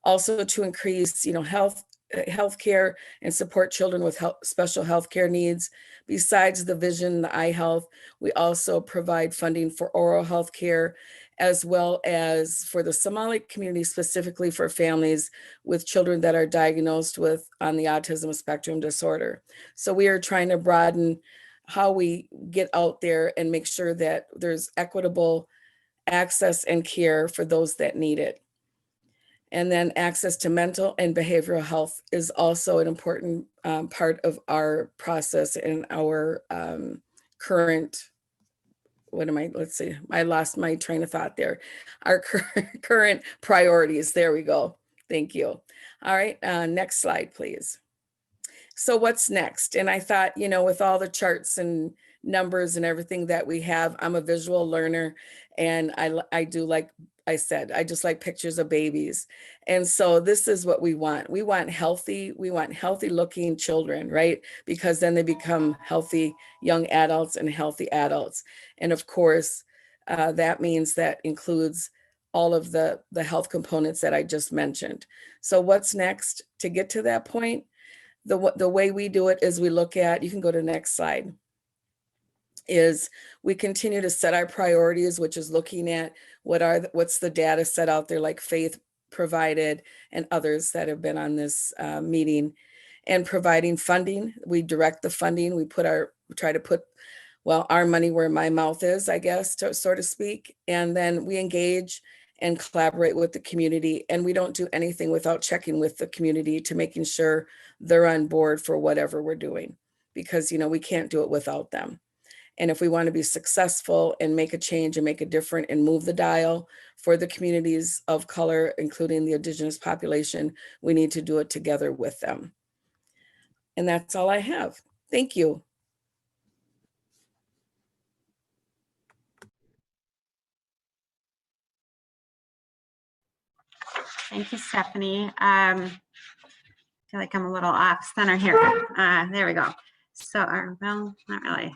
Also to increase, health healthcare and support children with special healthcare needs. Besides the vision, the eye health, we also provide funding for oral health care, as well as for the Somali community, specifically for families with children that are diagnosed with on the autism spectrum disorder. So we are trying to broaden how we get out there and make sure that there's equitable access and care for those that need it. And then access to mental and behavioral health is also an important part of our process and our current, let's see, I lost my train of thought there. Our current priorities, there we go. Thank you. All right, next slide, please. So what's next? And I thought, you know, with all the charts and numbers and everything that we have, I'm a visual learner, and I do, like I said, I just like pictures of babies. And so this is what we want. We want healthy looking children, right? Because then they become healthy young adults and healthy adults. And of course, that means that includes all of the health components that I just mentioned. So what's next to get to that point? The way we do it is we look at, you can go to the next slide, is we continue to set our priorities, which is looking at what's the data set out there, like Faith provided and others that have been on this meeting, and providing funding. We direct the funding. We try to put, well, our money where my mouth is, I guess, so to speak. And then we engage and collaborate with the community. And we don't do anything without checking with the community to making sure they're on board for whatever we're doing, because, you know, we can't do it without them. And if we want to be successful and make a change and make a difference and move the dial for the communities of color, including the Indigenous population, we need to do it together with them. And that's all I have. Thank you. Thank you, Stephanie. I feel like I'm a little off center here. There we go. So, well, not really.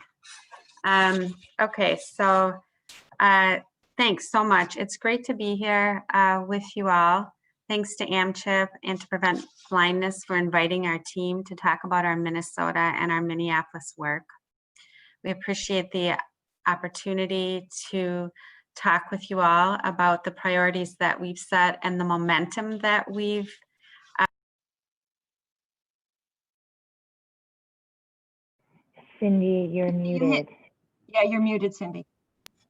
Okay, so thanks so much. It's great to be here with you all. Thanks to AmChip and to Prevent Blindness for inviting our team to talk about our Minnesota and our Minneapolis work. We appreciate the opportunity to talk with you all about the priorities that we've set and the momentum that we've Cindy, you're muted. Yeah, you're muted, Cindy.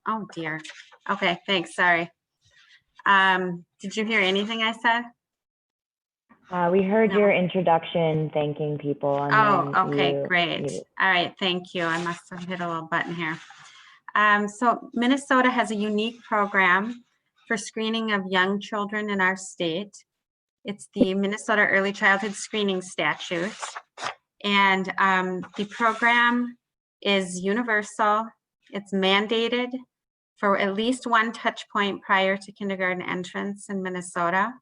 Oh dear. Okay, thanks. Sorry. Did you hear anything I said? We heard your introduction thanking people. And oh, okay, great. All right, thank you. I must have hit a little button here. So Minnesota has a unique program for screening of young children in our state. It's the Minnesota Early Childhood Screening Statute. And the program is universal. It's mandated for at least one touch point prior to kindergarten entrance in Minnesota.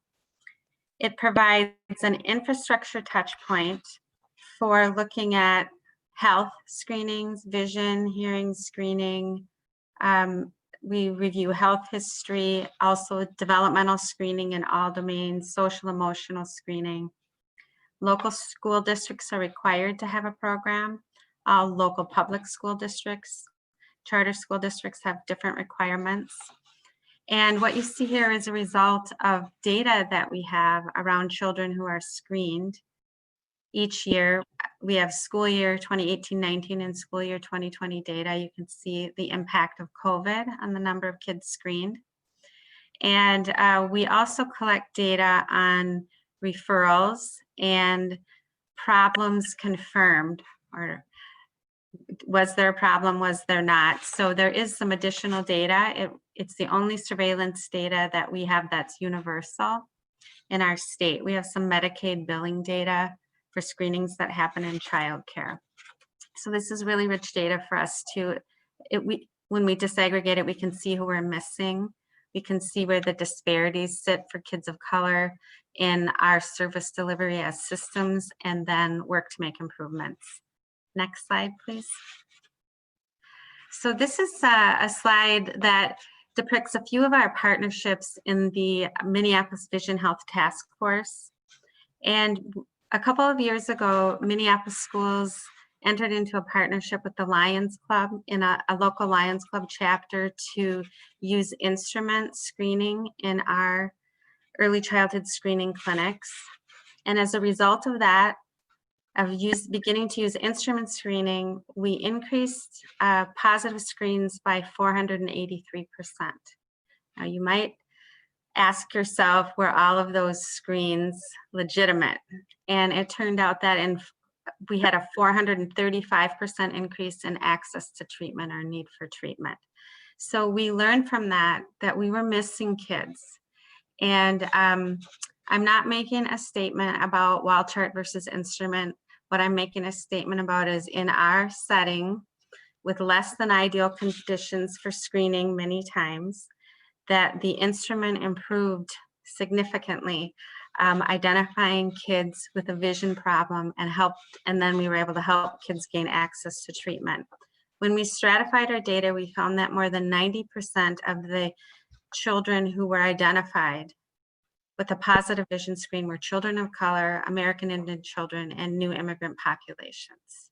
It provides an infrastructure touch point for looking at health screenings, vision, hearing screening. We review health history, also developmental screening in all domains, social emotional screening. Local school districts are required to have a program. All local public school districts, charter school districts have different requirements. And what you see here is a result of data that we have around children who are screened. Each year, we have school year 2018-19 and school year 2020 data. You can see the impact of COVID on the number of kids screened. And we also collect data on referrals and problems confirmed, or was there a problem, was there not? So there is some additional data. It's the only surveillance data that we have that's universal in our state. We have some Medicaid billing data for screenings that happen in childcare. So this is really rich data for us too. When we disaggregate it, we can see who we're missing. We can see where the disparities sit for kids of color in our service delivery as systems, and then work to make improvements. Next slide, please. So this is a slide that depicts a few of our partnerships in the Minneapolis Vision Health Task Force. And a couple of years ago, Minneapolis schools entered into a partnership with the Lions Club in a local Lions Club chapter to use instrument screening in our early childhood screening clinics. And as a result of that, of beginning to use instrument screening, we increased positive screens by 483%. Now you might ask yourself, were all of those screens legitimate? And it turned out that we had a 435% increase in access to treatment or need for treatment. So we learned from that we were missing kids. And I'm not making a statement about wall chart versus instrument. What I'm making a statement about is in our setting with less than ideal conditions for screening many times, that the instrument improved significantly, identifying kids with a vision problem and then we were able to help kids gain access to treatment. When we stratified our data, we found that more than 90% of the children who were identified with a positive vision screen were children of color, American Indian children, and new immigrant populations.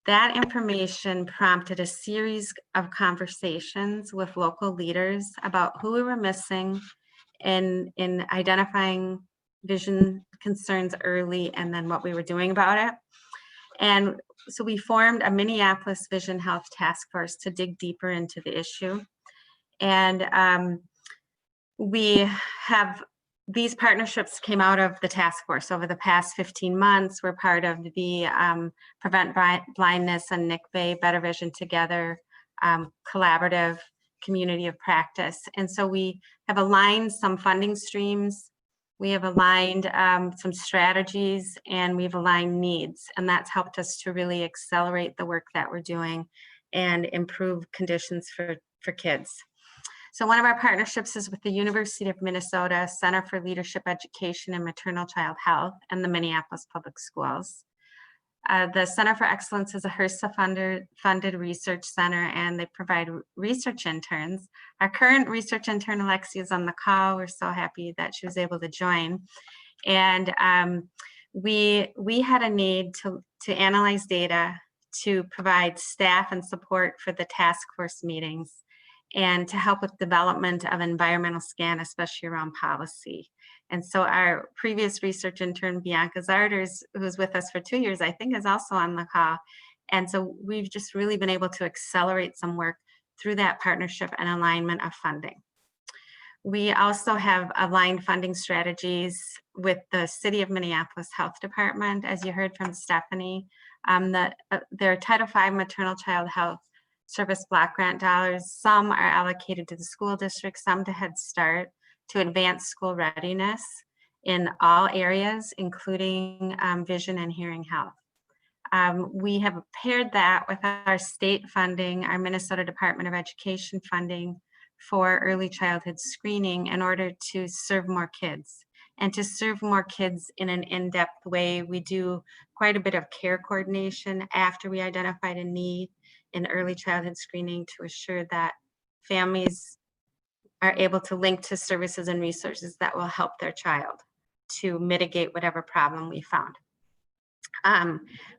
That information prompted a series of conversations with local leaders about who we were missing in identifying vision concerns early and then what we were doing about it. And so we formed a Minneapolis Vision Health Task Force to dig deeper into the issue. And these partnerships came out of the task force over the past 15 months. We're part of the Prevent Blindness and NICVE Better Vision Together collaborative community of practice. And so we have aligned some funding streams, we have aligned some strategies, and we've aligned needs. And that's helped us to really accelerate the work that we're doing and improve conditions for kids. So one of our partnerships is with the University of Minnesota Center for Leadership Education and Maternal Child Health and the Minneapolis Public Schools. The Center for Excellence is a HRSA funded research center, and they provide research interns. Our current research intern, Alexia, is on the call. We're so happy that she was able to join. And we had a need to analyze data, to provide staff and support for the task force meetings, and to help with development of environmental scan, especially around policy. And so our previous research intern, Bianca Zarders, who's with us for 2 years, I think is also on the call. And so we've just really been able to accelerate some work through that partnership and alignment of funding. We also have aligned funding strategies with the City of Minneapolis Health Department, as you heard from Stephanie. Their Title V Maternal Child Health Service Block Grant dollars, some are allocated to the school district, some to Head Start, to advance school readiness in all areas, including vision and hearing health. We have paired that with our state funding, our Minnesota Department of Education funding for early childhood screening in order to serve more kids. And to serve more kids in an in-depth way, we do quite a bit of care coordination after we identified a need in early childhood screening to assure that families are able to link to services and resources that will help their child to mitigate whatever problem we found.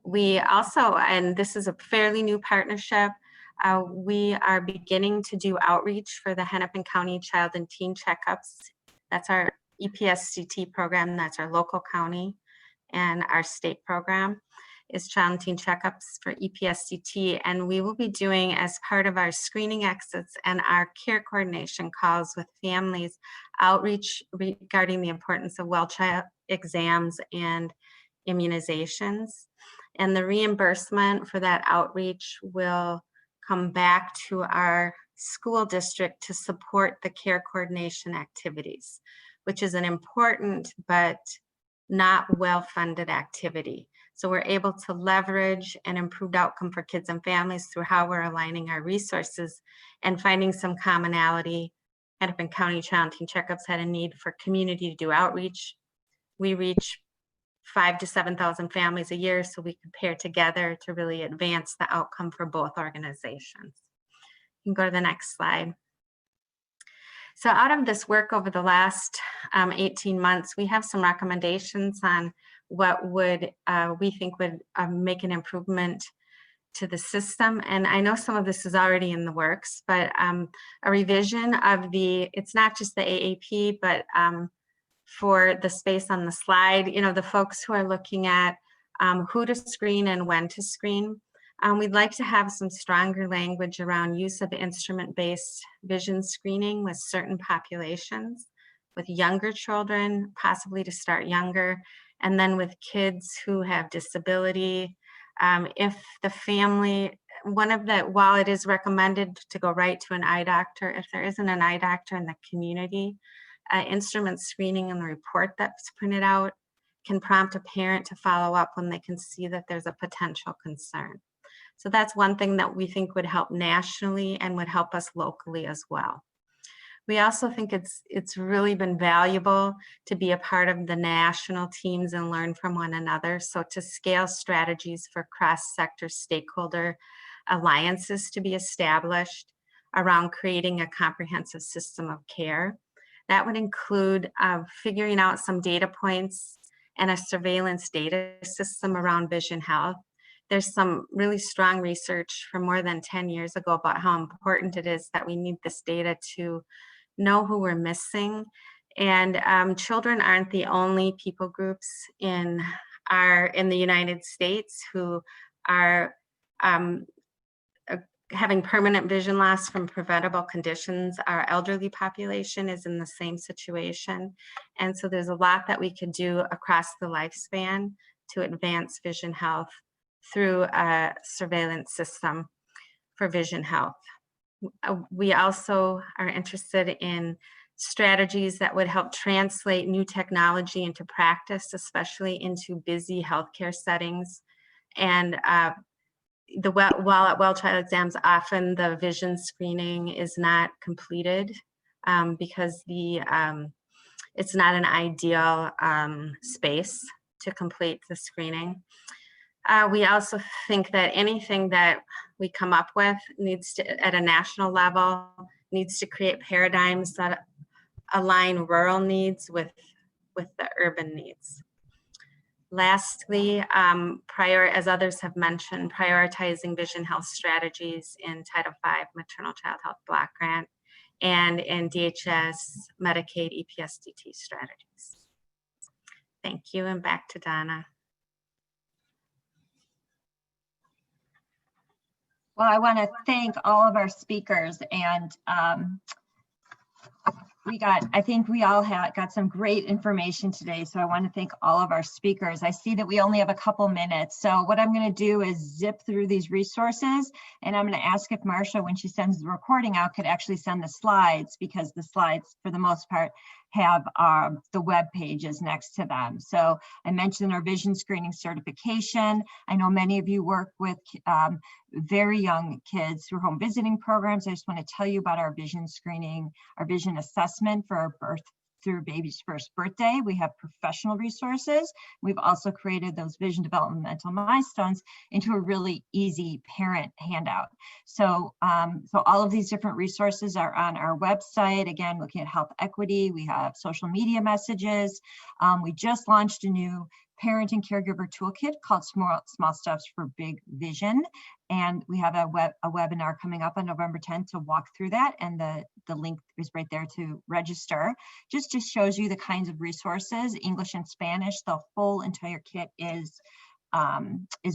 We also, and this is a fairly new partnership, we are beginning to do outreach for the Hennepin County Child and Teen Checkups. That's our EPSCT program, that's our local county, and our state program is Child and Teen Checkups for EPSCT, and we will be doing, as part of our screening exits and our care coordination calls with families, outreach regarding the importance of well child exams and immunizations. And the reimbursement for that outreach will come back to our school district to support the care coordination activities, which is an important but not well-funded activity. So we're able to leverage an improved outcome for kids and families through how we're aligning our resources and finding some commonality. Hennepin County Child and Teen Checkups had a need for community to do outreach. We reach 5,000 to 7,000 families a year, so we could pair together to really advance the outcome for both organizations. You can go to the next slide. So out of this work over the last 18 months, we have some recommendations on what would we think would make an improvement to the system. And I know some of this is already in the works, but a revision of it's not just the AAP, but for the space on the slide, you know, the folks who are looking at who to screen and when to screen. We'd like to have some stronger language around use of instrument-based vision screening with certain populations, with younger children, possibly to start younger, and then with kids who have disability. If the family, while it is recommended to go right to an eye doctor, if there isn't an eye doctor in the community, instrument screening and the report that's printed out can prompt a parent to follow up when they can see that there's a potential concern. So that's one thing that we think would help nationally and would help us locally as well. We also think it's really been valuable to be a part of the national teams and learn from one another. So to scale strategies for cross-sector stakeholder alliances to be established around creating a comprehensive system of care. That would include figuring out some data points and a surveillance data system around vision health. There's some really strong research from more than 10 years ago about how important it is that we need this data to know who we're missing. And children aren't the only people groups in the United States who are having permanent vision loss from preventable conditions. Our elderly population is in the same situation. And so there's a lot that we could do across the lifespan to advance vision health through a surveillance system for vision health. We also are interested in strategies that would help translate new technology into practice, especially into busy healthcare settings. And while at well child exams, often the vision screening is not completed because it's not an ideal space to complete the screening. We also think that anything that we come up with needs to, at a national level, needs to create paradigms that align rural needs with the urban needs. Lastly, as others have mentioned, prioritizing vision health strategies in Title V Maternal Child Health Block Grant and in DHS Medicaid EPSDT strategies. Thank you, and back to Donna. Well, I want to thank all of our speakers, and I think we all got some great information today. So I want to thank all of our speakers. I see that we only have a couple minutes. So what I'm going to do is zip through these resources, and I'm going to ask if Marcia, when she sends the recording out, could actually send the slides, because the slides for the most part have the web pages next to them. So I mentioned our vision screening certification. I know many of you work with very young kids through home visiting programs. I just want to tell you about our vision screening, our vision assessment for our birth through baby's first birthday. We have professional resources. We've also created those vision developmental milestones into a really easy parent handout. So, so all of these different resources are on our website. Again, looking at health equity, we have social media messages. We just launched a new parent and caregiver toolkit called Small Steps for Big Vision. And we have a webinar coming up on November 10th to walk through that. And the link is right there to register. Just shows you the kinds of resources, English and Spanish. The whole entire kit is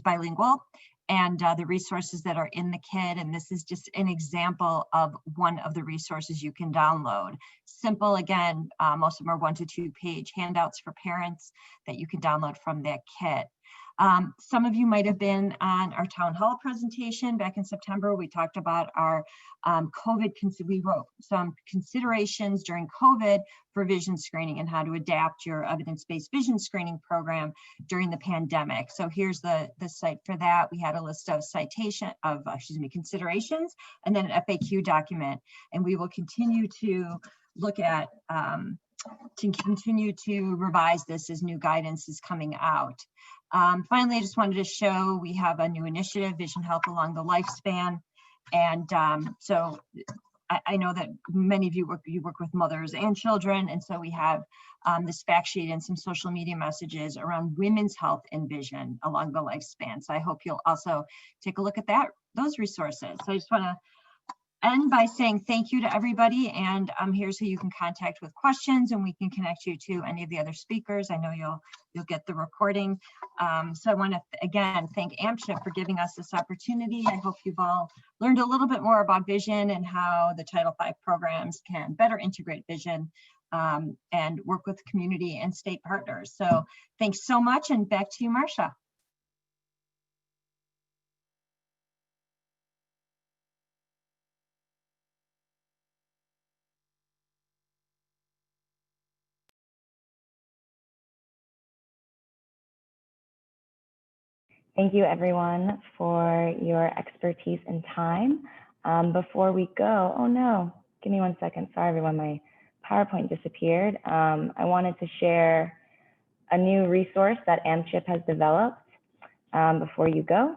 bilingual. And the resources that are in the kit, and this is just an example of one of the resources you can download. Simple, again, most of them are 1 to 2 page handouts for parents that you can download from that kit. Some of you might have been on our town hall presentation back in September. We talked about our we wrote some considerations during COVID for vision screening and how to adapt your evidence-based vision screening program during the pandemic. So here's the site for that. We had a list of considerations, and then an FAQ document. And we will continue to look at, to continue to revise this as new guidance is coming out. Finally, I just wanted to show we have a new initiative, Vision Health Along the Lifespan. And so I know that many of you work with mothers and children, and so we have this fact sheet and some social media messages around women's health and vision along the lifespan. So I hope you'll also take a look at those resources. So I just want to end by saying thank you to everybody, and here's who you can contact with questions, and we can connect you to any of the other speakers. I know you'll get the recording. So I want to again thank AMCHIP for giving us this opportunity. I hope you've all learned a little bit more about vision and how the Title V programs can better integrate vision and work with community and state partners. So thanks so much, and back to you, Marsha. Thank you everyone for your expertise and time. Before we go, oh no, give me 1 second. Sorry everyone, my PowerPoint disappeared. I wanted to share a new resource that AMCHIP has developed before you go,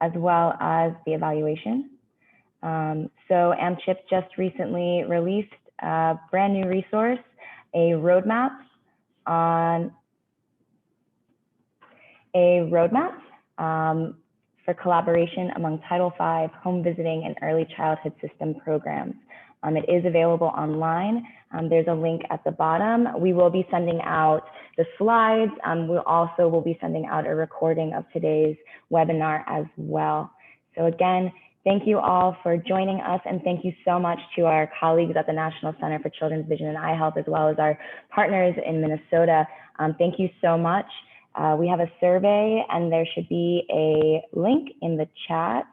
as well as the evaluation. So AMCHIP just recently released a brand new resource, a roadmap for collaboration among Title V, home visiting, and early childhood system programs. It is available online. There's a link at the bottom. We will be sending out the slides. We also will be sending out a recording of today's webinar as well. So again, thank you all for joining us, and thank you so much to our colleagues at the National Center for Children's Vision and Eye Health, as well as our partners in Minnesota. Thank you so much. We have a survey, and there should be a link in the chat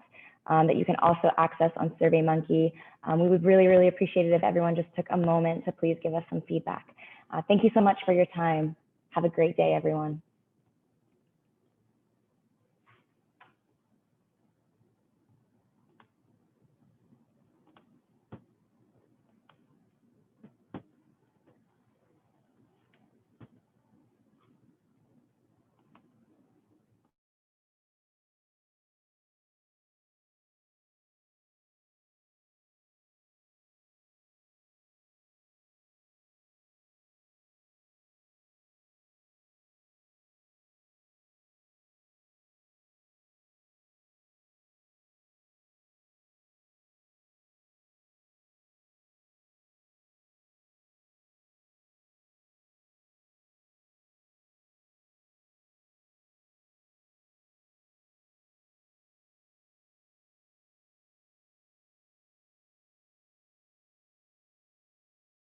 that you can also access on SurveyMonkey. We would really, really appreciate it if everyone just took a moment to please give us some feedback. Thank you so much for your time. Have a great day, everyone.